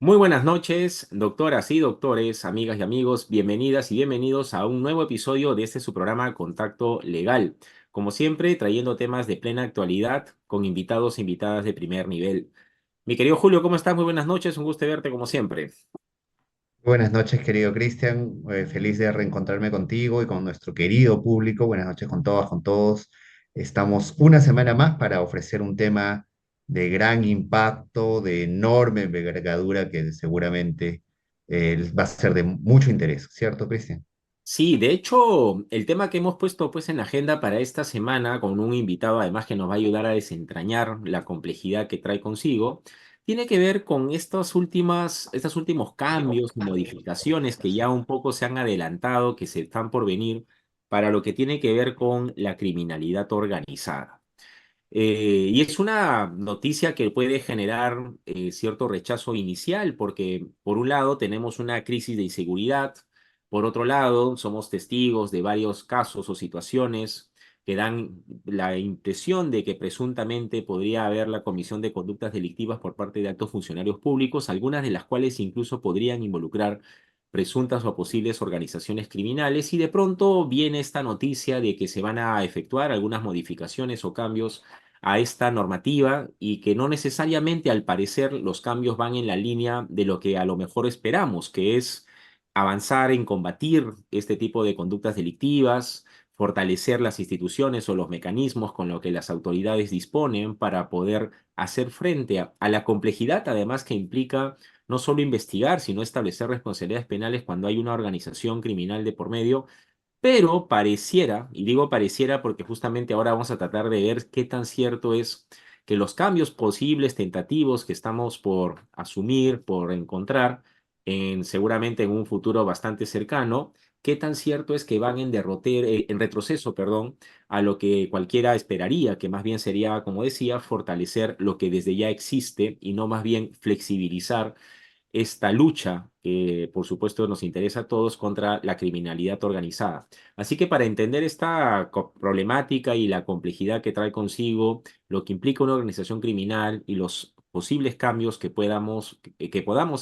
Muy buenas noches, doctoras y doctores, amigas y amigos, bienvenidas y bienvenidos a un nuevo episodio de este su programa Contacto Legal. Como siempre, trayendo temas de plena actualidad con invitados e invitadas de primer nivel. Mi querido Julio, ¿cómo estás? Muy buenas noches, un gusto verte como siempre. Buenas noches, querido Cristian. Feliz de reencontrarme contigo y con nuestro querido público. Buenas noches con todas, con todos. Estamos una semana más para ofrecer un tema de gran impacto, de enorme envergadura que seguramente va a ser de mucho interés, ¿cierto, Cristian? Sí, de hecho, el tema que hemos puesto pues en la agenda para esta semana con un invitado además que nos va a ayudar a desentrañar la complejidad que trae consigo, tiene que ver con estos últimos cambios y modificaciones que ya un poco se han adelantado, que se están por venir para lo que tiene que ver con la criminalidad organizada. Y es una noticia que puede generar cierto rechazo inicial, porque por un lado tenemos una crisis de inseguridad, por otro lado somos testigos de varios casos o situaciones que dan la impresión de que presuntamente podría haber la comisión de conductas delictivas por parte de altos funcionarios públicos, algunas de las cuales incluso podrían involucrar presuntas o posibles organizaciones criminales, y de pronto viene esta noticia de que se van a efectuar algunas modificaciones o cambios a esta normativa y que no necesariamente al parecer los cambios van en la línea de lo que a lo mejor esperamos, que es avanzar en combatir este tipo de conductas delictivas, fortalecer las instituciones o los mecanismos con los que las autoridades disponen para poder hacer frente a la complejidad, además que implica no solo investigar, sino establecer responsabilidades penales cuando hay una organización criminal de por medio, pero pareciera, y digo pareciera porque justamente ahora vamos a tratar de ver qué tan cierto es que los cambios posibles, tentativos que estamos por asumir, por encontrar seguramente en un futuro bastante cercano, qué tan cierto es que van en retroceso, perdón, a lo que cualquiera esperaría, que más bien sería, como decía, fortalecer lo que desde ya existe y no más bien flexibilizar esta lucha que por supuesto nos interesa a todos contra la criminalidad organizada. Así que para entender esta problemática y la complejidad que trae consigo, lo que implica una organización criminal y los posibles cambios que podamos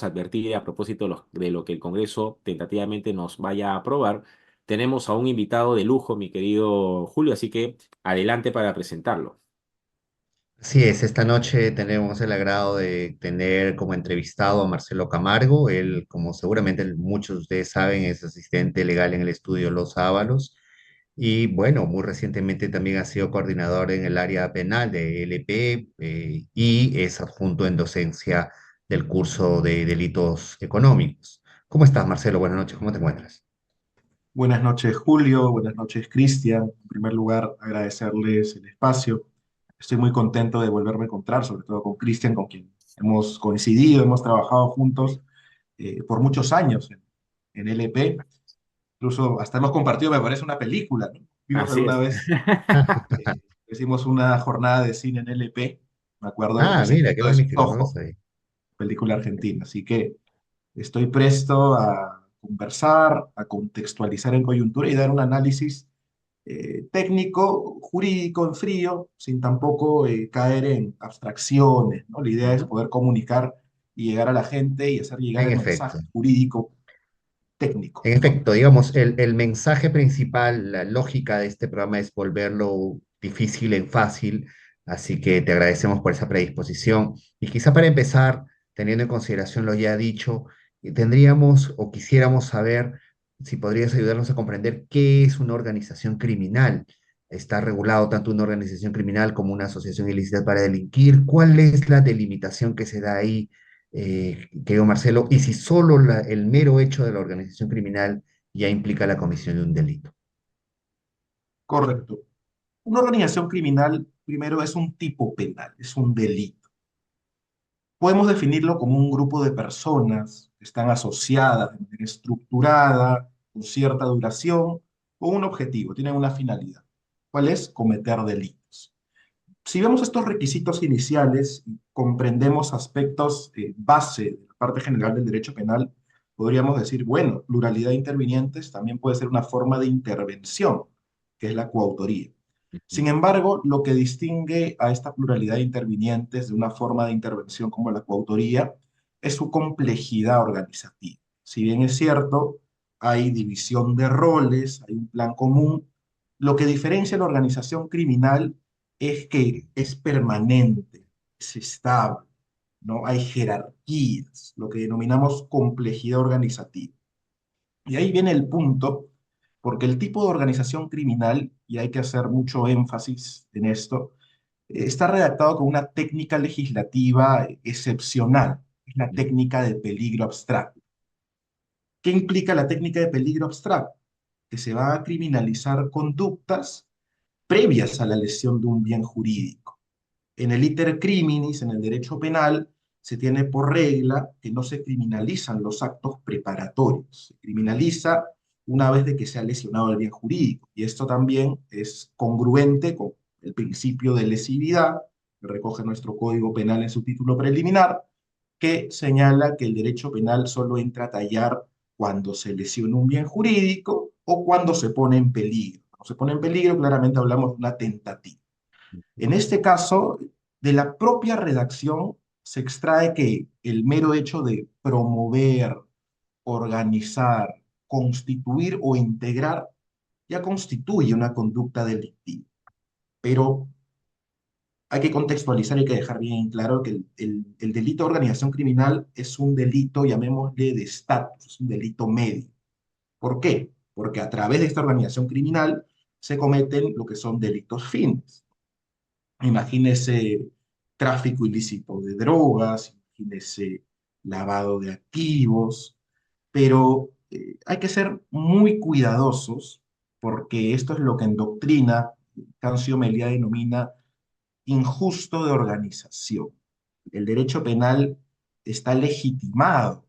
advertir a propósito de lo que el Congreso tentativamente nos vaya a aprobar, tenemos a un invitado de lujo, mi querido Julio, así que adelante para presentarlo. Así es, esta noche tenemos el agrado de tener como entrevistado a Marcelo Camargo. Él, como seguramente muchos de ustedes saben, es asistente legal en el estudio Los Ábalos. Y bueno, muy recientemente también ha sido coordinador en el área penal de LP y es adjunto en docencia del curso de delitos económicos. ¿Cómo estás, Marcelo? Buenas noches, ¿cómo te encuentras? Buenas noches, Julio. Buenas noches, Cristian. En primer lugar, agradecerles el espacio. Estoy muy contento de volverme a encontrar, sobre todo con Cristian, con quien hemos coincidido, hemos trabajado juntos por muchos años en LP. Incluso hasta hemos compartido, me parece, una película, ¿no? Vimos Así alguna es. vez, hicimos una jornada de cine en LP. Me acuerdo que Ah, fue mira, qué de sus magnífico, no lo ojos, sabía. película argentina. Así que estoy presto a conversar, a contextualizar en coyuntura y dar un análisis técnico, jurídico en frío, sin tampoco caer en abstracciones, ¿no? La idea es Ujú. poder comunicar y llegar a la gente y hacer llegar En el efecto. mensaje jurídico técnico, En ¿no? efecto, digamos, el mensaje principal, la lógica de este programa es volverlo difícil en fácil, así que te agradecemos por esa predisposición. Y quizá para empezar, teniendo en consideración lo ya dicho, tendríamos o quisiéramos saber si podrías ayudarnos a comprender qué es una organización criminal. ¿Está regulado tanto una organización criminal como una asociación ilícita para delinquir? ¿Cuál es la delimitación que se da ahí, querido Marcelo? Y si solo el mero hecho de la organización criminal ya implica la comisión de un delito. Correcto. Una organización criminal, primero, es un tipo penal, es un delito. Podemos definirlo como un grupo de personas que están asociadas de manera estructurada, con cierta duración, con un objetivo, tienen una finalidad. ¿Cuál es? Cometer delitos. Si vemos estos requisitos iniciales y comprendemos aspectos base de la parte general del derecho penal, podríamos decir, bueno, pluralidad de intervinientes también puede ser una forma de intervención, que es la coautoría. Sin embargo, lo que distingue a esta pluralidad de intervinientes de una forma de intervención como la coautoría es su complejidad organizativa. Si bien es cierto, hay división de roles, hay un plan común, lo que diferencia la organización criminal es que es permanente, es estable, ¿no? Hay jerarquías, lo que denominamos complejidad organizativa. Y ahí viene el punto, porque el tipo de organización criminal, y hay que hacer mucho énfasis en esto, está redactado con una técnica legislativa excepcional, es la técnica de peligro abstracto. ¿Qué implica la técnica de peligro abstracto? Que se va a criminalizar conductas previas a la lesión de un bien jurídico. En el iter criminis, en el derecho penal, se tiene por regla que no se criminalizan los actos preparatorios. Se criminaliza una vez de que se ha lesionado el bien jurídico. Y esto también es congruente con el principio de lesividad que recoge nuestro Código Penal en su título preliminar, que señala que el derecho penal solo entra a tallar cuando se lesiona un bien jurídico o cuando se pone en peligro. Cuando se pone en peligro, claramente hablamos de una tentativa. En este caso, de la propia redacción se extrae que el mero hecho de promover, organizar, constituir o integrar ya constituye una conducta delictiva. Pero hay que contextualizar y hay que dejar bien claro que el delito de organización criminal es un delito, llamémosle, de estatus, es un delito medio. ¿Por qué? Porque a través de esta organización criminal se cometen lo que son delitos fines. Imagínese tráfico ilícito de drogas, imagínese lavado de activos, pero hay que ser muy cuidadosos porque esto es lo que en doctrina Cancio Melia denomina injusto de organización. El derecho penal está legitimado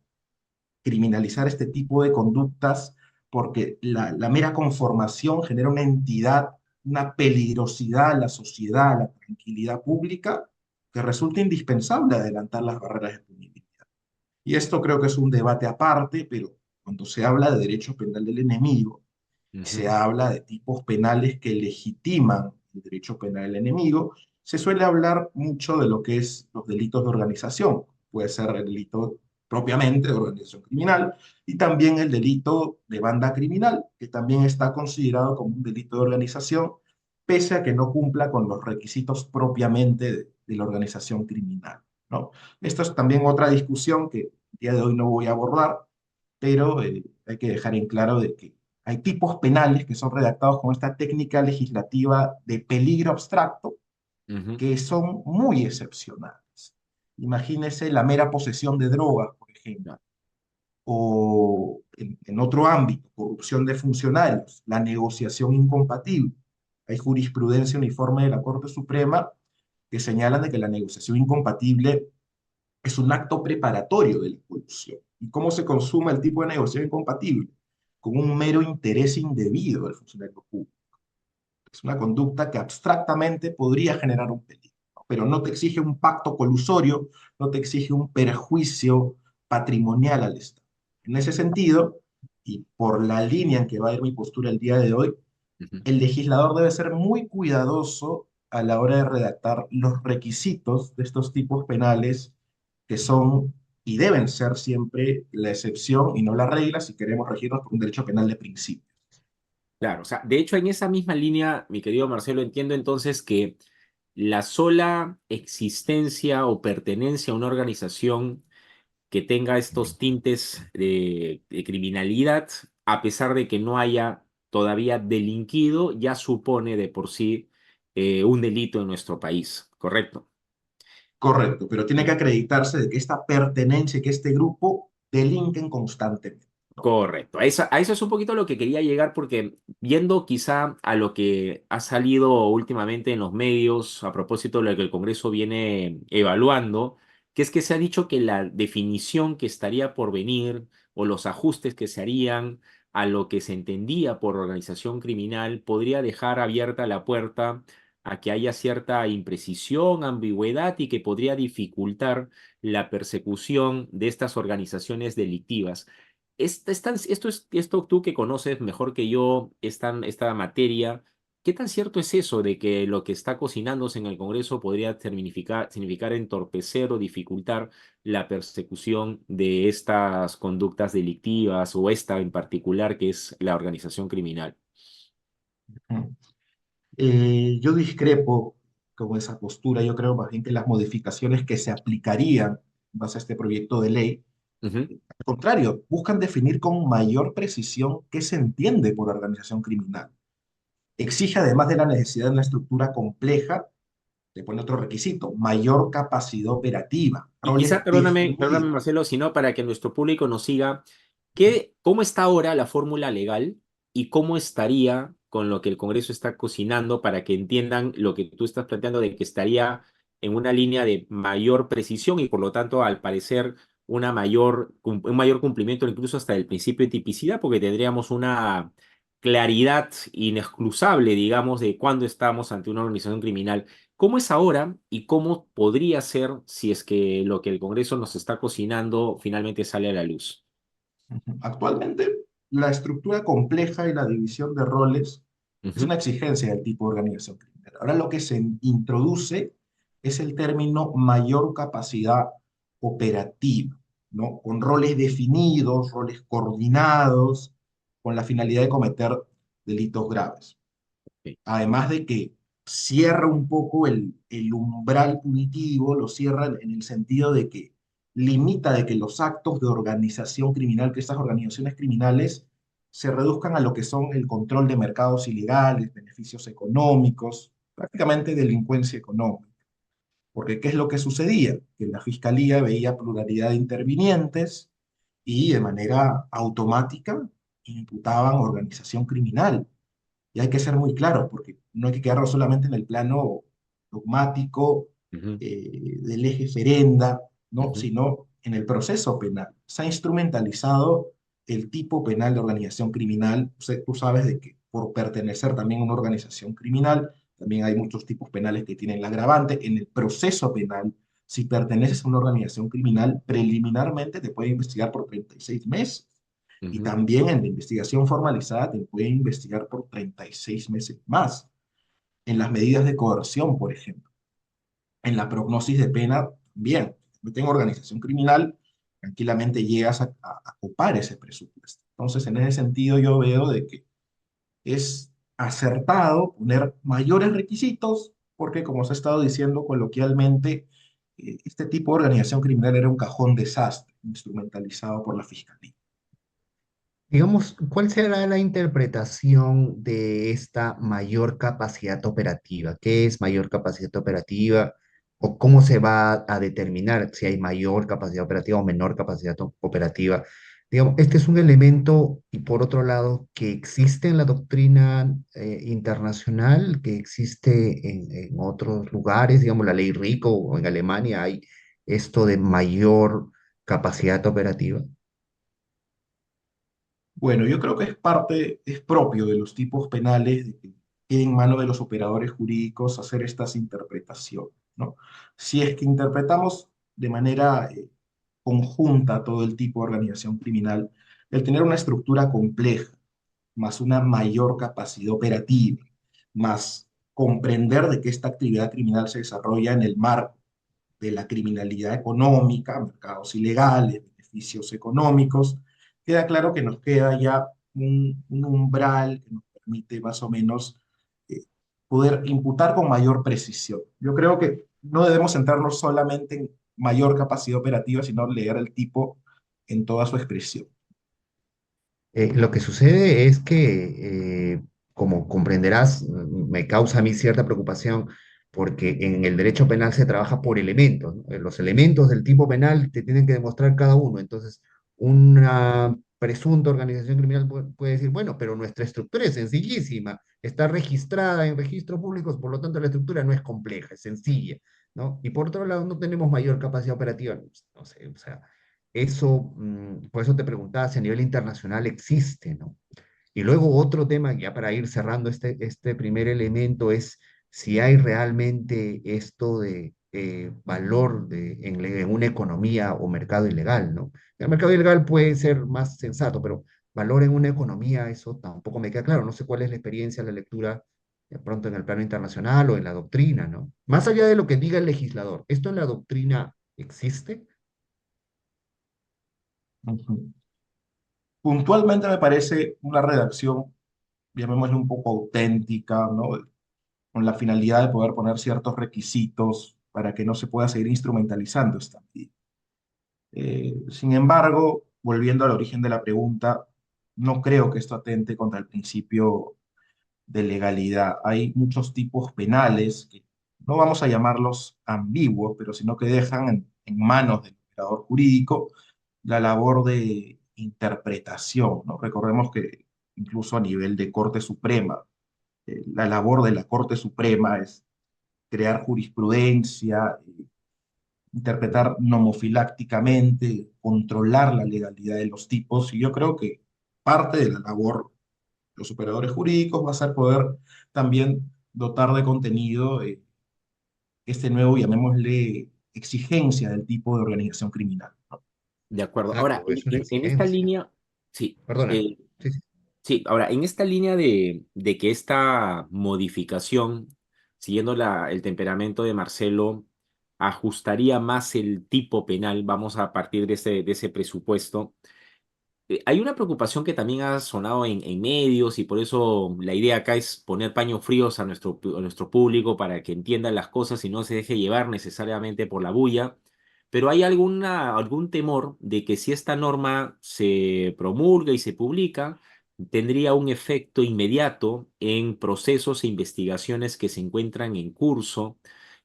criminalizar este tipo de conductas porque la mera conformación genera una entidad, una peligrosidad a la sociedad, a la tranquilidad pública, que resulta indispensable adelantar las barreras de punibilidad. Y esto creo que es un debate aparte, pero cuando se habla de derecho penal del enemigo, se Ujú. habla de tipos penales que legitiman el derecho penal del enemigo, se suele hablar mucho de lo que es los delitos de organización. Puede ser el delito propiamente de organización criminal y también el delito de banda criminal, que también está considerado como un delito de organización, pese a que no cumpla con los requisitos propiamente de la organización criminal, ¿no? Esto es también otra discusión que el día de hoy no voy a abordar, pero hay que dejar en claro de que hay tipos penales que son redactados con esta técnica legislativa de peligro abstracto Ujú. que son muy excepcionales. Imagínese la mera posesión de drogas, por ejemplo, Ya. o en otro ámbito, corrupción de funcionarios, la negociación incompatible. Hay jurisprudencia uniforme de la Corte Suprema que señalan de que la negociación incompatible es un acto preparatorio de la colusión. ¿Y cómo se consuma el tipo de negociación incompatible? Con un mero interés indebido del funcionario público. Es una conducta que abstractamente podría generar un peligro, ¿no? Pero no te exige un pacto colusorio, no te exige un perjuicio patrimonial al Estado. En ese sentido, y por la línea en que va a ir mi postura el día de hoy, Ujú. el legislador debe ser muy cuidadoso a la hora de redactar los requisitos de estos tipos penales que son y deben ser siempre la excepción y no la regla si queremos regirnos por un derecho penal de principio. Claro, o sea, de hecho, en esa misma línea, mi querido Marcelo, entiendo entonces que la sola existencia o pertenencia a una organización que tenga estos tintes de criminalidad, a pesar de que no haya todavía delinquido, ya supone de por sí un delito en nuestro país, ¿correcto? Correcto, pero tiene que acreditarse de que esta pertenencia, que este grupo delinquen constantemente, ¿no? Correcto. A eso es un poquito lo que quería llegar porque viendo quizá a lo que ha salido últimamente en los medios a propósito de lo que el Congreso viene evaluando, que es que se ha dicho que la definición que estaría por venir o los ajustes que se harían a lo que se entendía por organización criminal podría dejar abierta la puerta a que haya cierta imprecisión, ambigüedad y que podría dificultar la persecución de estas organizaciones delictivas. Esto tú que conoces mejor que yo esta materia, ¿Qué tan cierto es eso de que lo que está cocinándose en el Congreso podría significar entorpecer o dificultar la persecución de estas conductas delictivas o esta en particular que es la organización criminal? Yo discrepo con esa postura. Yo creo más bien que las modificaciones que se aplicarían en base a este proyecto de ley, Ujú. al contrario, buscan definir con mayor precisión qué se entiende por organización criminal. Exige, además de la necesidad de una estructura compleja, le pone otro requisito, mayor capacidad operativa, Y quizá, roles perdóname definidos. Marcelo, sino para que nuestro público nos siga, cómo está ahora la fórmula legal y cómo estaría con lo que el Congreso está cocinando para que entiendan lo que tú estás planteando de que estaría en una línea de mayor precisión y por lo tanto, al parecer, un mayor cumplimiento incluso hasta el principio de tipicidad, porque tendríamos una claridad inexcusable, digamos, de cuándo estamos ante una organización criminal. ¿Cómo es ahora y cómo podría ser si es que lo que el Congreso nos está cocinando finalmente sale a la luz? Actualmente, la estructura compleja y la división de roles es Ujú, una exigencia del tipo de organización criminal. Ahora lo que se introduce es el término mayor capacidad operativa, ¿no? Con roles definidos, roles coordinados, con la finalidad de cometer delitos graves. ok, Además de que cierra un poco el umbral punitivo, lo cierra en el sentido de que limita de que los actos de organización criminal, que estas organizaciones criminales se reduzcan a lo que son el control de mercados ilegales, beneficios económicos, prácticamente delincuencia económica. Porque ¿qué es lo que sucedía? Que la fiscalía veía pluralidad de intervinientes y de manera automática imputaban organización criminal. Y hay que ser muy claro, porque no hay que quedarnos solamente en el plano dogmático ujú, del eje ferenda, ¿no? ujú, Sino en el proceso penal. Se ha instrumentalizado el tipo penal de organización criminal. Tú sabes de que por pertenecer también a una organización criminal, también hay muchos tipos penales que tienen la agravante. En el proceso penal, si perteneces a una organización criminal, preliminarmente te puede investigar por 36 meses y ujú, también en la investigación formalizada te puede investigar por 36 meses más. En las medidas de coerción, por ejemplo. En la prognosis de pena, también. Si tengo organización criminal, tranquilamente llegas a copar ese presupuesto. Entonces, en ese sentido, yo veo de que es acertado poner mayores requisitos, porque como se ha estado diciendo coloquialmente, este tipo de organización criminal era un cajón desastre, instrumentalizado por la fiscalía. Digamos, ¿cuál será la interpretación de esta mayor capacidad operativa? ¿Qué es mayor capacidad operativa? ¿O cómo se va a determinar si hay mayor capacidad operativa o menor capacidad operativa? Digamos, este es un elemento, y por otro lado, que existe en la doctrina internacional, que existe en otros lugares, digamos, la ley RICO o en Alemania hay esto de mayor capacidad operativa. Bueno, yo creo que es parte, es propio de los tipos penales de que quede en mano de los operadores jurídicos hacer estas interpretaciones, ¿no? Si es que interpretamos de manera conjunta todo el tipo de organización criminal, el tener una estructura compleja, más una mayor capacidad operativa, más comprender de que esta actividad criminal se desarrolla en el marco de la criminalidad económica, mercados ilegales, beneficios económicos, queda claro que nos queda ya un umbral que nos permite más o menos eh, poder imputar con mayor precisión. Yo creo que no debemos centrarnos solamente en mayor capacidad operativa, sino leer el tipo en toda su expresión. Lo que sucede es que, como comprenderás, me causa a mí cierta preocupación porque en el derecho penal se trabaja por elementos, ¿no? Los elementos del tipo penal te tienen que demostrar cada uno. Entonces, una presunta organización criminal puede decir, bueno, pero nuestra estructura es sencillísima, está registrada en registros públicos, por lo tanto la estructura no es compleja, es sencilla, ¿no? Y por otro lado, no tenemos mayor capacidad operativa, no sé, o sea. Eso, por eso te preguntaba si a nivel internacional existe, ¿no? Y luego otro tema, ya para ir cerrando este primer elemento, es si hay realmente esto de valor en una economía o mercado ilegal, ¿no? El mercado ilegal puede ser más sensato, pero valor en una economía, eso tampoco me queda claro. No sé cuál es la experiencia, la lectura de pronto en el plano internacional o en la doctrina, ¿no? Más allá de lo que diga el legislador, ¿esto en la doctrina existe? Ujú. Puntualmente me parece una redacción, llamémosle un poco auténtica, ¿no? Con la finalidad de poder poner ciertos requisitos para que no se pueda seguir instrumentalizando esta medida. Sin embargo, volviendo al origen de la pregunta, no creo que esto atente contra el principio de legalidad. Hay muchos tipos penales que no vamos a llamarlos ambiguos, pero sino que dejan en manos del operador jurídico la labor de interpretación, ¿no? Recordemos que incluso a nivel de Corte Suprema, la labor de la Corte Suprema es crear jurisprudencia, interpretar nomofilácticamente, controlar la legalidad de los tipos, y yo creo que parte de la labor de los operadores jurídicos va a ser poder también dotar de contenido este nuevo, llamémosle, exigencia del tipo de organización criminal, ¿no? De acuerdo. Ahora, Exacto, es una en esta exigencia. línea, sí, Perdona. eh, Sí, sí. sí, ahora, en esta línea de que esta modificación, siguiendo el temperamento de Marcelo, ajustaría más el tipo penal, vamos a partir de ese presupuesto. Hay una preocupación que también ha sonado en medios y por eso la idea acá es poner paños fríos a nuestro público para que entiendan las cosas y no se deje llevar necesariamente por la bulla. Pero hay algún temor de que si esta norma se promulga y se publica, tendría un efecto inmediato en procesos e investigaciones que se encuentran en curso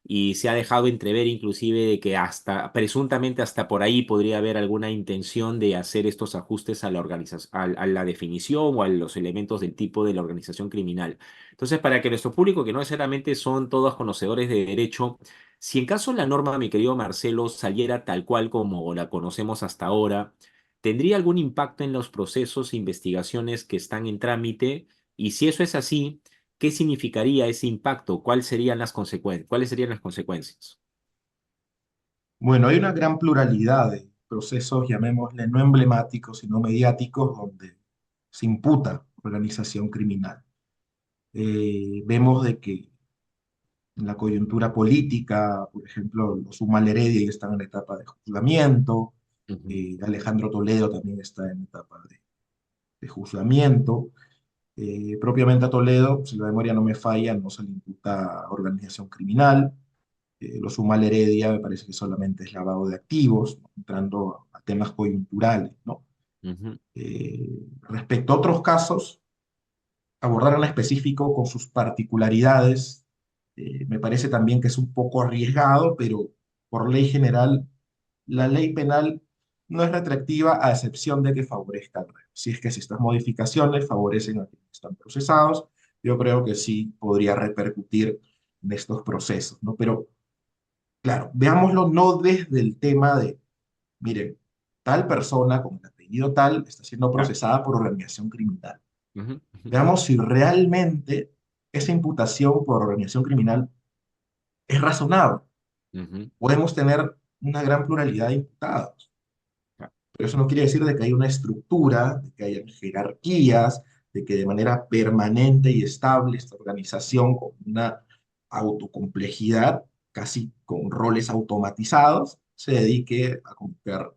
y se ha dejado entrever inclusive de que hasta, presuntamente hasta por ahí podría haber alguna intención de hacer estos ajustes a la organización, a la definición o a los elementos del tipo de la organización criminal. Entonces, para que nuestro público, que no necesariamente son todos conocedores de derecho, si en caso la norma, mi querido Marcelo, saliera tal cual como la conocemos hasta ahora, ¿tendría algún impacto en los procesos e investigaciones que están en trámite? Y si eso es así, ¿qué significaría ese impacto? ¿Cuáles serían las consecuencias? Bueno, hay una gran pluralidad de procesos, llamémosle no emblemáticos, sino mediáticos, donde se imputa organización criminal. Vemos de que en la coyuntura política, por ejemplo, los Humala Heredia ya están en la etapa de juzgamiento, Ujú, Alejandro Toledo también está en etapa de juzgamiento. Propiamente a Toledo, si la memoria no me falla, no se le imputa organización criminal. Los Humala Heredia me parece que solamente es lavado de activos, ¿no? Entrando a temas coyunturales, ¿no? ujú, Respecto a otros casos, abordar en específico con sus particularidades, me parece también que es un poco arriesgado, pero por ley general, la ley penal no es retroactiva a excepción de que favorezca al reo. Si es que si estas modificaciones favorecen a quienes están procesados, yo creo que sí podría repercutir en estos procesos, ¿no? Pero claro, veámoslo no desde el tema de, miren, tal persona con el apellido tal está siendo claro, procesada por organización criminal. ujú, ujú, Veamos si realmente esa imputación por organización criminal es razonable. ujú, Podemos tener una gran pluralidad de imputados, claro, pero eso no quiere decir de que haya una estructura, de que haya jerarquías, de que de manera permanente y estable esta organización con una autocomplejidad, casi con roles automatizados, se dedique a cometer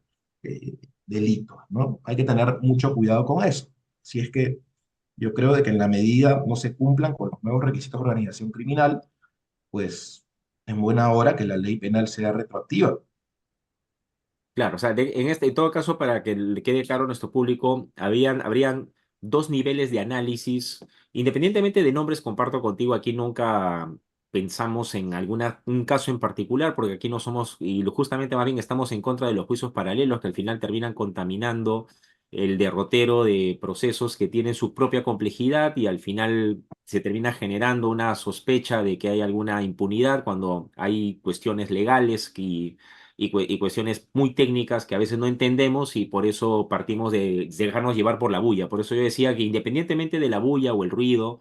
delitos, ¿no? Hay que tener mucho cuidado con eso. Si es que yo creo de que en la medida no se cumplan con los nuevos requisitos de organización criminal, pues en buena hora que la ley penal sea retroactiva. claro. O sea, en todo caso, para que le quede claro a nuestro público, habrían dos niveles de análisis. Independientemente de nombres, comparto contigo, aquí nunca pensamos en un caso en particular, porque aquí no somos, y justamente más bien estamos en contra de los juicios paralelos que al final terminan contaminando el derrotero de procesos que tienen su propia complejidad y al final se termina generando una sospecha de que hay alguna impunidad cuando hay cuestiones legales y cuestiones muy técnicas que a veces no entendemos y por eso partimos de dejarnos llevar por la bulla. Por eso yo decía que independientemente de la bulla o el ruido,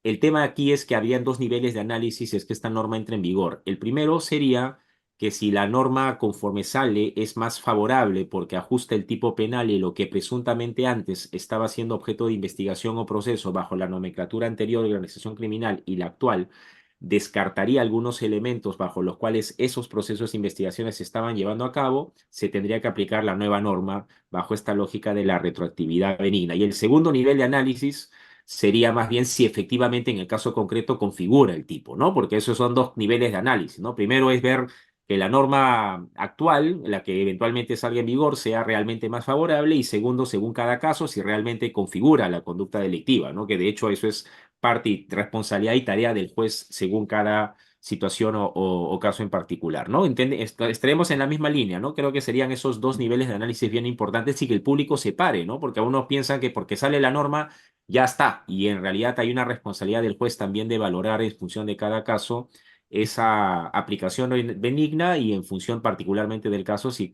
el tema aquí es que habrían dos niveles de análisis si es que esta norma entra en vigor. El primero sería que si la norma conforme sale es más favorable porque ajusta el tipo penal y lo que presuntamente antes estaba siendo objeto de investigación o proceso bajo la nomenclatura anterior de organización criminal y la actual descartaría algunos elementos bajo los cuales esos procesos de investigaciones se estaban llevando a cabo, se tendría que aplicar la nueva norma bajo esta lógica de la retroactividad benigna. Y el segundo nivel de análisis sería más bien si efectivamente en el caso concreto configura el tipo, ¿no? Porque esos son dos niveles de análisis, ¿no? Primero es ver que la norma actual, la que eventualmente salga en vigor, sea realmente más favorable y segundo, según cada caso, si realmente configura la conducta delictiva, ¿no? Que de hecho eso es parte y responsabilidad y tarea del juez según cada situación o caso en particular, ¿no? Estaremos en la misma línea, ¿no? Creo que serían esos dos niveles de análisis bien importantes y que el público se pare, ¿no? Porque algunos piensan que porque sale la norma ya está, y en realidad hay una responsabilidad del juez también de valorar en función de cada caso esa aplicación benigna y en función particularmente del caso si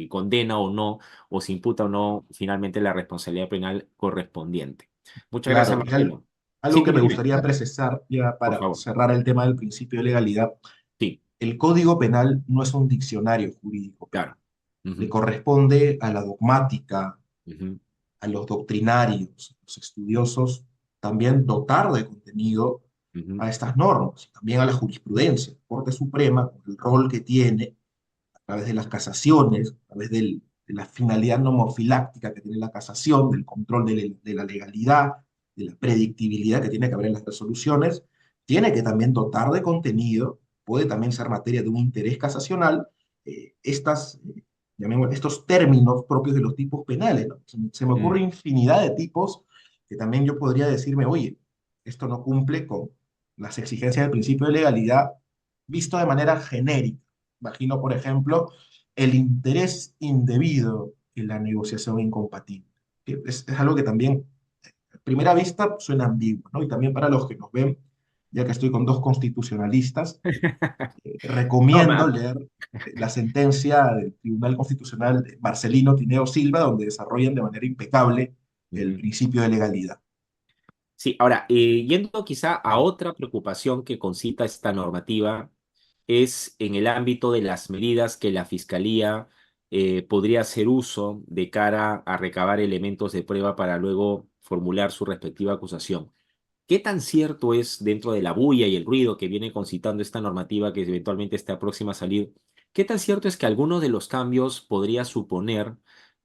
condena o no, o si imputa o no finalmente la responsabilidad penal correspondiente. Muchas gracias, Claro, Marcelo. Sí, algo que me dime, dime, gustaría precisar ya por para favor. cerrar el tema del principio de legalidad. Sí, El Código Penal no es un diccionario jurídico penal. claro. Le Ujú, corresponde a la dogmática, ujú, a los doctrinarios, los estudiosos, también dotar de contenido ujú, a estas normas, también a la jurisprudencia. La Corte Suprema, con el rol que tiene, a través de las casaciones, a través de la finalidad nomofiláctica que tiene la casación, del control de la legalidad, de la predictibilidad que tiene que haber en las resoluciones, tiene que también dotar de contenido, puede también ser materia de un interés casacional, estos términos propios de los tipos penales, ¿no? Se me ocurre mm, infinidad de tipos que también yo podría decirme, oye, esto no cumple con las exigencias del principio de legalidad visto de manera genérica. Imagino, por ejemplo, el interés indebido en la negociación incompatible. Que es algo que también, a primera vista, suena ambiguo, ¿no? Y también para los que nos ven, ya que estoy con dos constitucionalistas, No, recomiendo leer la sentencia del Tribunal Constitucional de Marcelino Tineo Silva, donde desarrollan de manera impecable el ujú. principio de legalidad. Sí, ahora, yendo quizá a otra preocupación que concita esta normativa, es en el ámbito de las medidas que la Fiscalía podría hacer uso de cara a recabar elementos de prueba para luego formular su respectiva acusación. ¿Qué tan cierto es dentro de la bulla y el ruido que viene concitando esta normativa que eventualmente está próxima a salir? ¿Qué tan cierto es que alguno de los cambios podría suponer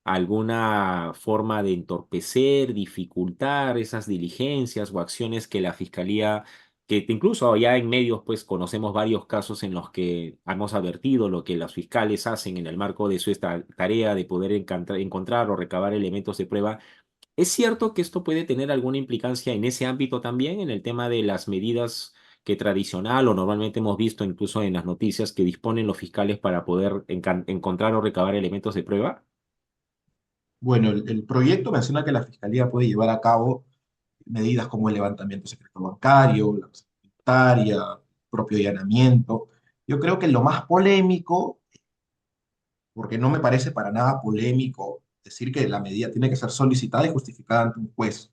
alguna forma de entorpecer, dificultar esas diligencias o acciones que la Fiscalía, que incluso ya en medios pues conocemos varios casos en los que hemos advertido lo que los fiscales hacen en el marco de su esta tarea de poder encontrar o recabar elementos de prueba? ¿Es cierto que esto puede tener alguna implicancia en ese ámbito también, en el tema de las medidas que tradicional o normalmente hemos visto incluso en las noticias que disponen los fiscales para poder encontrar o recabar elementos de prueba? Bueno, el proyecto menciona que la Fiscalía puede llevar a cabo medidas como el levantamiento secreto bancario, la secretaria, propio allanamiento. Yo creo que lo más polémico, porque no me parece para nada polémico decir que la medida tiene que ser solicitada y justificada ante un juez.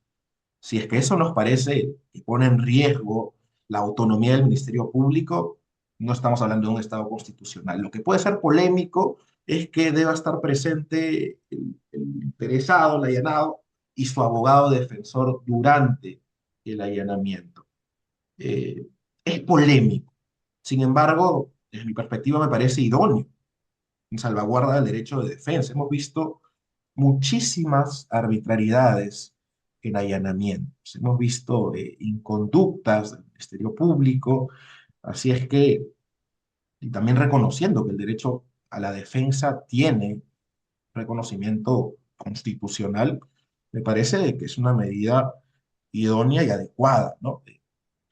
Si es que eso nos parece que pone en riesgo la autonomía del Ministerio Público, no estamos hablando de un Estado constitucional. Lo que puede ser polémico es que deba estar presente el interesado, el allanado, y su abogado defensor durante el allanamiento. Eh, es polémico. Sin embargo, desde mi perspectiva me parece idóneo en salvaguarda del derecho de defensa. Hemos visto muchísimas arbitrariedades en allanamientos, hemos visto inconductas del Ministerio Público, así es que, y también reconociendo que el derecho a la defensa tiene reconocimiento constitucional, me parece que es una medida idónea y adecuada, ¿no?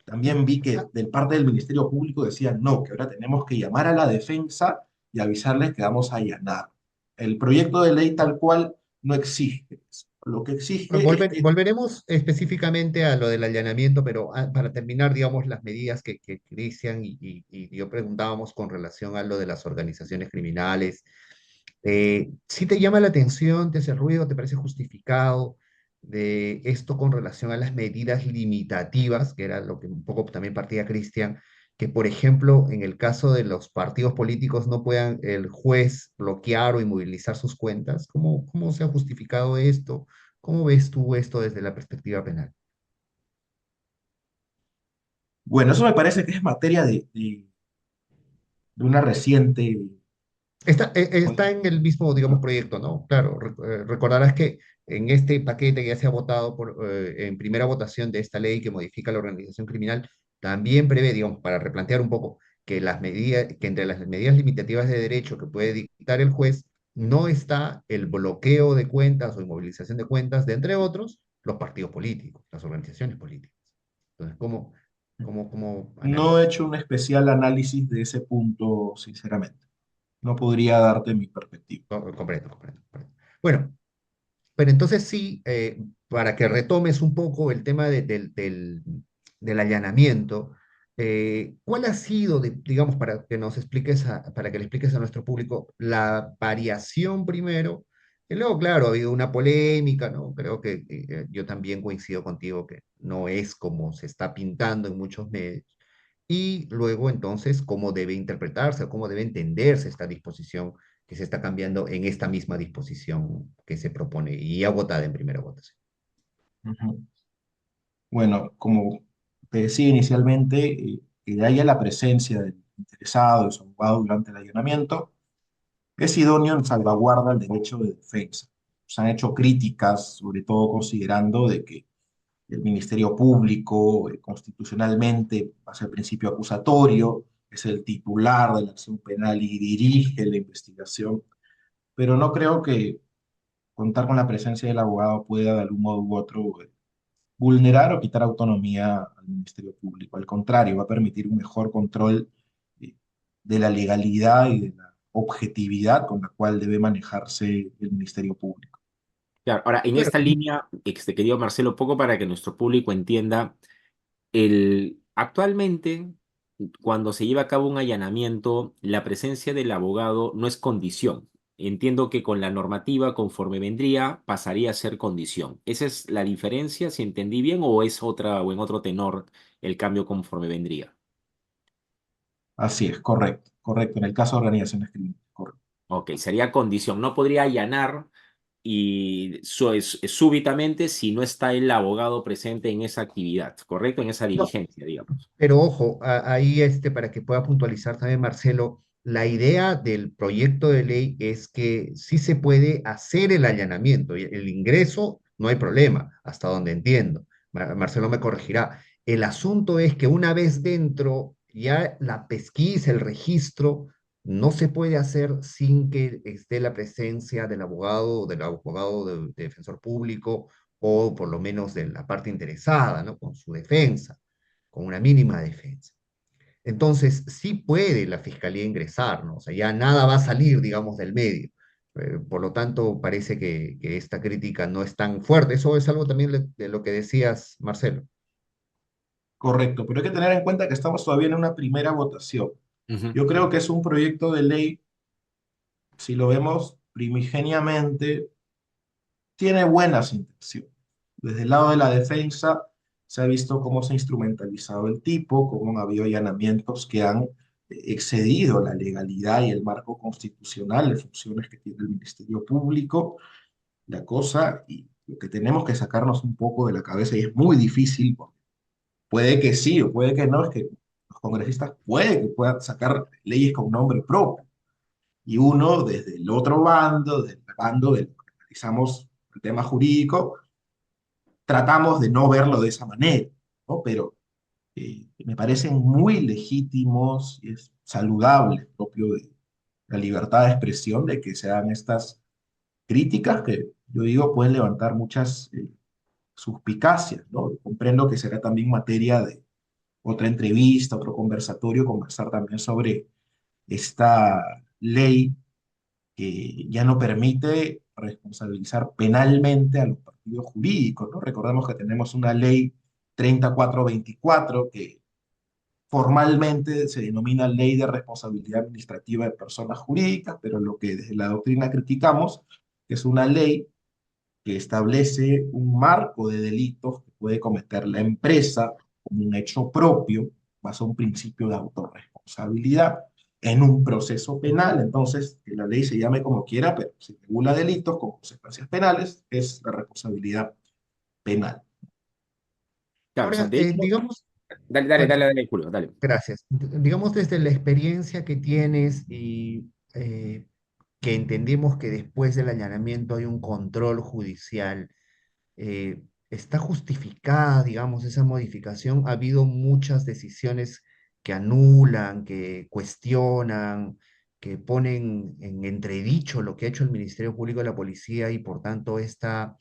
También vi que de parte del Ministerio Público decían no, que ahora tenemos que llamar a la defensa y avisarles que vamos a allanar. El proyecto de ley tal cual no exige eso. Lo que exige es que, Volveremos específicamente a lo del allanamiento, pero para terminar, digamos, las medidas que Cristian y yo preguntábamos con relación a lo de las organizaciones criminales. ¿Sí te llama la atención, te hace ruido, te parece justificado de esto con relación a las medidas limitativas, que era lo que un poco también partía Cristian, que, por ejemplo, en el caso de los partidos políticos no puedan el juez bloquear o inmovilizar sus cuentas? ¿Cómo se ha justificado esto? ¿Cómo ves tú esto desde la perspectiva penal? Bueno, eso me parece que es materia de una reciente... Está en el mismo, digamos, proyecto, ¿no? Claro, recordarás que en este paquete que ya se ha votado en primera votación de esta ley que modifica la organización criminal, también prevé, digamos, para replantear un poco, que entre las medidas limitativas de derecho que puede dictar el juez, no está el bloqueo de cuentas o inmovilización de cuentas de, entre otros, los partidos políticos, las organizaciones políticas. Entonces, ¿cómo No he analizas? hecho un especial análisis de ese punto, sinceramente. No podría darte mi perspectiva. Comprendo. Bueno, pero entonces sí, para que retomes un poco el tema del allanamiento, ¿cuál ha sido, digamos, para que nos expliques, para que le expliques a nuestro público la variación primero? Y luego, claro, ha habido una polémica, ¿no? Creo que yo también coincido contigo que no es como se está pintando en muchos medios. Y luego, entonces, cómo debe interpretarse o cómo debe entenderse esta disposición que se está cambiando en esta misma disposición que se propone y ya votada en primera votación. Ujú. Bueno, como te decía inicialmente, que haya la presencia del interesado, de su abogado durante el allanamiento, es idóneo en salvaguarda el derecho de defensa. Se han hecho críticas, sobre todo considerando de que el Ministerio Público constitucionalmente hace el principio acusatorio, es el titular de la acción penal y dirige la investigación, pero no creo que contar con la presencia del abogado pueda de algún modo u otro vulnerar o quitar autonomía al Ministerio Público. Al contrario, va a permitir un mejor control eh, de la legalidad y de la objetividad con la cual debe manejarse el Ministerio Público. Claro, ahora, en Bueno, esta línea, querido Marcelo, poco para que nuestro público entienda, actualmente, cuando se lleva a cabo un allanamiento, la presencia del abogado no es condición. Entiendo que con la normativa, conforme vendría, pasaría a ser condición. ¿Esa es la diferencia, si entendí bien, o es otra, o en otro tenor el cambio conforme vendría? Así es, correcto, correcto. En el caso de organizaciones criminales, correcto. Ok, sería condición. No podría allanar y súbitamente si no está el abogado presente en esa actividad, ¿correcto? En esa no, diligencia, digamos. pero ojo, ahí para que pueda puntualizar también Marcelo, la idea del proyecto de ley es que sí se puede hacer el allanamiento, y el ingreso no hay problema, hasta donde entiendo. Marcelo me corregirá. El asunto es que una vez dentro, ya la pesquisa, el registro, no se puede hacer sin que esté la presencia del abogado o del abogado de defensor público o por lo menos de la parte interesada, ¿no? Con su defensa, con una mínima defensa. Entonces, sí puede la fiscalía ingresar, ¿no? O sea, ya nada va a salir, digamos, del medio. Por lo tanto, parece que esta crítica no es tan fuerte. Eso es algo también de lo que decías, Marcelo. Correcto, pero hay que tener en cuenta que estamos todavía en una primera votación. Ujú. Yo creo que es un proyecto de ley, si lo vemos primigeniamente, tiene buenas intenciones. Desde el lado de la defensa se ha visto cómo se ha instrumentalizado el tipo, cómo han habido allanamientos que han excedido la legalidad y el marco constitucional de funciones que tiene el Ministerio Público. La cosa, y lo que tenemos que sacarnos un poco de la cabeza, y es muy difícil, porque puede que sí o puede que no, es que los congresistas puede que puedan sacar leyes con nombre propio. Y uno, desde el otro bando, desde el bando del que analizamos el tema jurídico, tratamos de no verlo de esa manera, ¿no? Pero me parecen muy legítimos y es saludable propio de la libertad de expresión de que se hagan estas críticas que yo digo pueden levantar muchas suspicacias, ¿no? Comprendo que será también materia de otra entrevista, otro conversatorio, conversar también sobre esta ley que ya no permite responsabilizar penalmente a los partidos jurídicos, ¿no? Recordemos que tenemos una ley 3424 que formalmente se denomina Ley de Responsabilidad Administrativa de Personas Jurídicas, pero lo que desde la doctrina criticamos, que es una ley que establece un marco de delitos que puede cometer la empresa como un hecho propio, basa un principio de autorresponsabilidad en un proceso penal. Entonces, que la ley se llame como quiera, pero si regula delitos con consecuencias penales, es la responsabilidad penal. Claro, o sea, Ahora, de hecho, digamos, dale, dale, bueno, dale, dale, Julio, dale. gracias. Digamos desde la experiencia que tienes y que entendemos que después del allanamiento hay un control judicial, ¿está justificada, digamos, esa modificación? Ha habido muchas decisiones que anulan, que cuestionan, que ponen en entredicho lo que ha hecho el Ministerio Público de la Policía y por tanto esta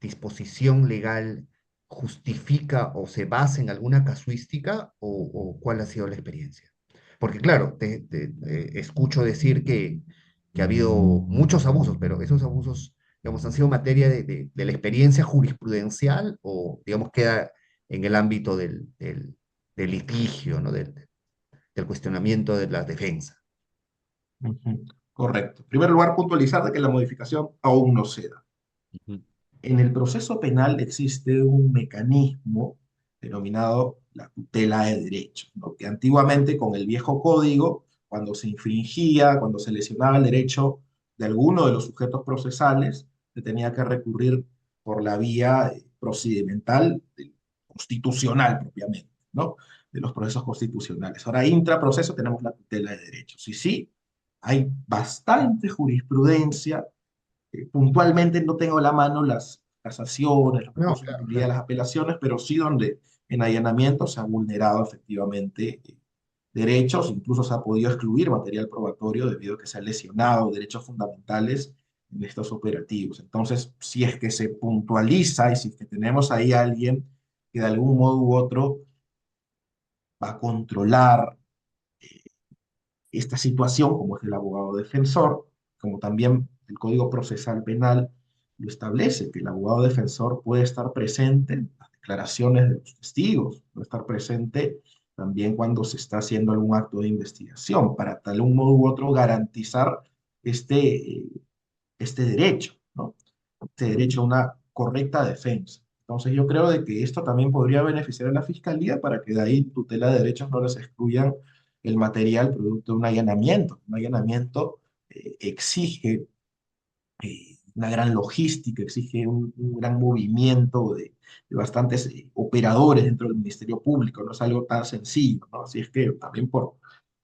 disposición legal justifica o se basa en alguna casuística o cuál ha sido la experiencia. Porque claro, escucho decir que ha habido muchos abusos, pero esos abusos, digamos, han sido materia de la experiencia jurisprudencial o, digamos, queda en el ámbito del litigio, ¿no? Del cuestionamiento de la defensa. Ujú. Correcto. En primer lugar, puntualizar de que la modificación aún no se da. Ujú. En el proceso penal existe un mecanismo denominado la tutela de derechos, ¿no? Que antiguamente con el viejo código, cuando se infringía, cuando se lesionaba el derecho de alguno de los sujetos procesales, se tenía que recurrir por la vía procedimental, constitucional propiamente, ¿no? De los procesos constitucionales. Ahora, intraproceso tenemos la tutela de derechos. Y sí, hay bastante jurisprudencia. Puntualmente no tengo a la mano las casaciones, los No, recursos de claro, nulidad, claro. las apelaciones, pero sí donde en allanamiento se han vulnerado efectivamente derechos, incluso se ha podido excluir material probatorio debido a que se han lesionado derechos fundamentales en estos operativos. Entonces, si es que se puntualiza y si es que tenemos ahí a alguien que de algún modo u otro va a controlar esta situación, como es el abogado defensor, como también el Código Procesal Penal lo establece, que el abogado defensor puede estar presente en las declaraciones de los testigos, puede estar presente también cuando se está haciendo algún acto de investigación, para tal un modo u otro garantizar este, este derecho, ¿no? Este derecho a una correcta defensa. Entonces yo creo de que esto también podría beneficiar a la Fiscalía para que de ahí tutela de derechos no les excluyan el material producto de un allanamiento. Un allanamiento exige una gran logística, exige un gran movimiento de bastantes operadores dentro del Ministerio Público, no es algo tan sencillo, ¿no? Así es que también por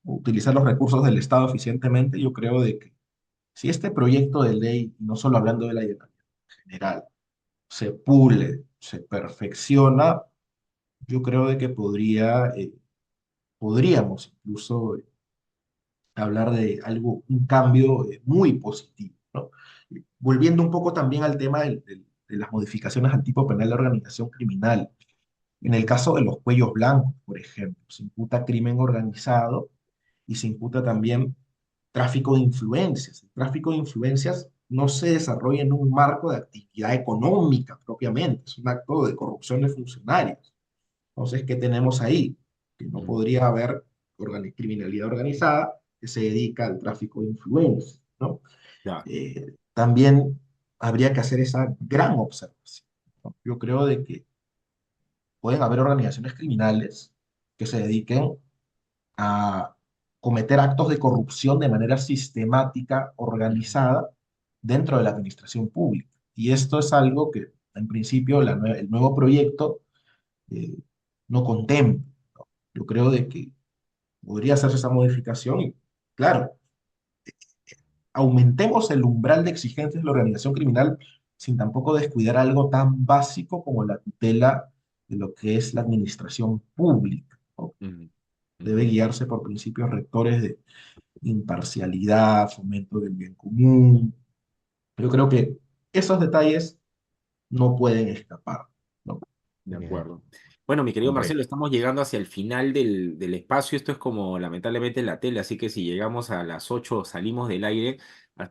utilizar los recursos del Estado eficientemente, yo creo de que si este proyecto de ley, no solo hablando del allanamiento en general, se pule, se perfecciona, yo creo de que podríamos incluso hablar de algo, un cambio muy positivo, ¿no? Volviendo un poco también al tema de las modificaciones al tipo penal de organización criminal. En el caso de los cuellos blancos, por ejemplo, se imputa crimen organizado y se imputa también tráfico de influencias. El tráfico de influencias no se desarrolla en un marco de actividad económica propiamente, es un acto de corrupción de funcionarios. Entonces, ¿qué tenemos ahí? Que no Ujú. podría haber criminalidad organizada que se dedica al tráfico de influencias, ¿no? Ya. También habría que hacer esa gran observación, ¿no? Yo creo de que pueden haber organizaciones criminales que se dediquen a cometer actos de corrupción de manera sistemática, Ujú. organizada, dentro de la administración pública. Y esto es algo que, en principio, el nuevo proyecto eh, no contempla. ¿No? Yo creo de que podría hacerse esa modificación y, claro, aumentemos el umbral de exigencias de la organización criminal sin tampoco descuidar algo tan básico como la tutela de lo que es la administración pública, ¿no? Ujú. Debe Ujú. guiarse por principios rectores de imparcialidad, fomento del bien común. Yo creo que esos detalles no pueden escapar, ¿no? De Ya, acuerdo. Bueno, mi querido Marcelo, comprendo. estamos llegando hacia el final del espacio. Esto es como lamentablemente la tele, así que si llegamos a las 8 salimos del aire.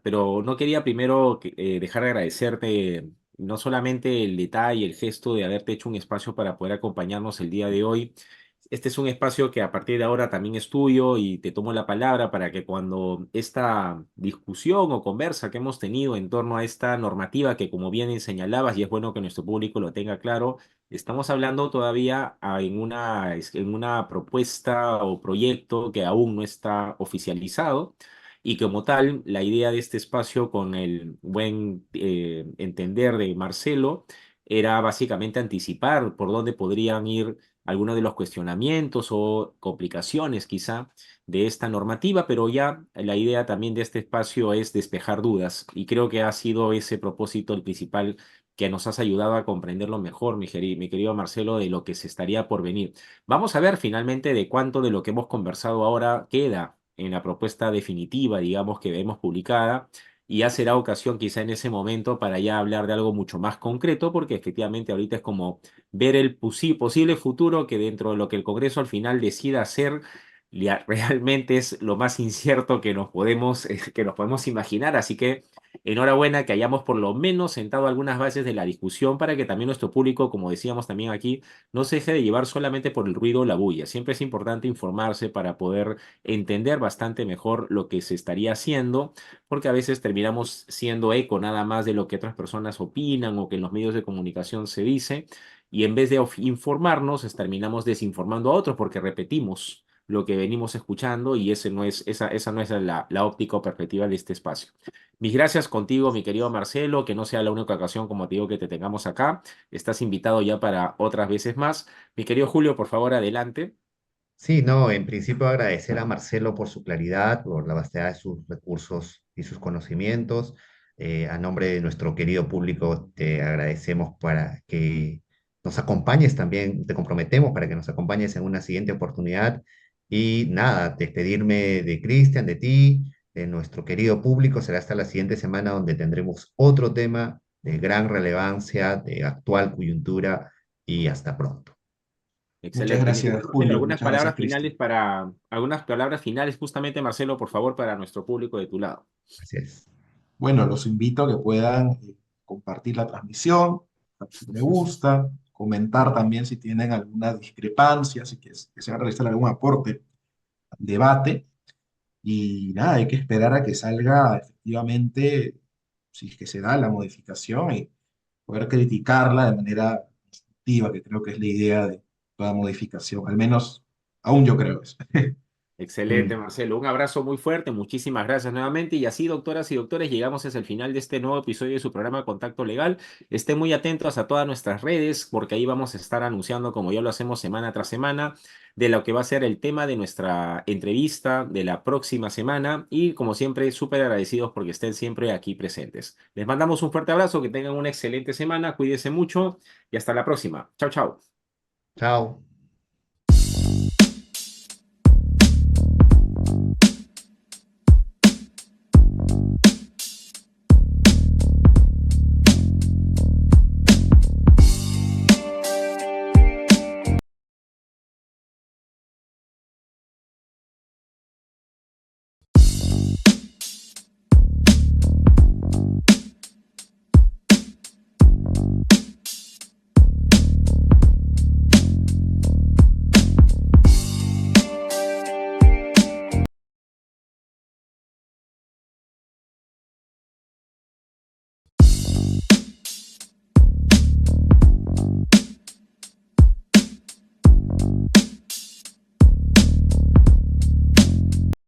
Pero no quería primero dejar de agradecerte no solamente el detalle, el gesto de haberte hecho un espacio para poder acompañarnos el día de hoy. Este es un espacio que a partir de ahora también es tuyo y te tomo la palabra para que cuando esta discusión o conversa que hemos tenido en torno a esta normativa que como bien señalabas, y es bueno que nuestro público lo tenga claro, Estamos hablando todavía en una propuesta o proyecto que aún no está oficializado y como tal, la idea de este espacio con el buen entender de Marcelo era básicamente anticipar por dónde podrían ir algunos de los cuestionamientos o complicaciones quizá de esta normativa, pero ya la idea también de este espacio es despejar dudas y creo que ha sido ese propósito el principal que nos has ayudado a comprenderlo mejor, mi querido Marcelo, de lo que se estaría por venir. Vamos a ver finalmente de cuánto de lo que hemos conversado ahora queda en la propuesta definitiva, digamos, que vemos publicada, y ya será ocasión quizá en ese momento para ya hablar de algo mucho más concreto, porque efectivamente ahorita es como ver el posible futuro que dentro de lo que el Congreso al final decida hacer, realmente es lo más incierto que nos podemos imaginar, así que enhorabuena que hayamos por lo menos sentado algunas bases de la discusión para que también nuestro público, como decíamos también aquí, no se deje de llevar solamente por el ruido o la bulla. Siempre es importante informarse para poder entender bastante mejor lo que se estaría haciendo, porque a veces terminamos siendo eco nada más de lo que otras personas opinan o que en los medios de comunicación se dice, y en vez de informarnos, terminamos desinformando a otros porque repetimos lo que venimos escuchando y esa no es la óptica o perspectiva de este espacio. Mis gracias contigo, mi querido Marcelo, que no sea la única ocasión, como te digo, que te tengamos acá. Estás invitado ya para otras veces más. Mi querido Julio, por favor, adelante. Sí, no, en principio agradecer a Marcelo por su claridad, por la vastedad de sus recursos y sus conocimientos. A nombre de nuestro querido público, te agradecemos para que nos acompañes también, te comprometemos para que nos acompañes en una siguiente oportunidad. Y nada, despedirme de Cristian, de ti, de nuestro querido público. Será hasta la siguiente semana donde tendremos otro tema de gran relevancia, de actual coyuntura y hasta pronto. Muchas Excelente. Mi gracias, querido Marcelo, Julio. Muchas gracias, Cristian. algunas palabras finales, justamente, Marcelo, por favor, para nuestro público de tu lado. Así es. Bueno, los invito a que puedan compartir la transmisión, dar su me gusta, comentar también si tienen alguna discrepancia, si desean realizar algún aporte al debate. Y nada, hay que esperar a que salga efectivamente, si es que se da la modificación y poder criticarla de manera constructiva, que creo que es la idea de toda modificación. Al menos, aún yo creo eso. Excelente, Mm. Marcelo. Un abrazo muy fuerte. Muchísimas gracias nuevamente. Y así, doctoras y doctores, llegamos hasta el final de este nuevo episodio de su programa Contacto Legal. Estén muy atentos a todas nuestras redes, porque ahí vamos a estar anunciando, como ya lo hacemos semana tras semana, de lo que va a ser el tema de nuestra entrevista de la próxima semana. Y como siempre, súper agradecidos porque estén siempre aquí presentes. Les mandamos un fuerte abrazo, que tengan una excelente semana, cuídense mucho y hasta la próxima. Chao, chao. Chao.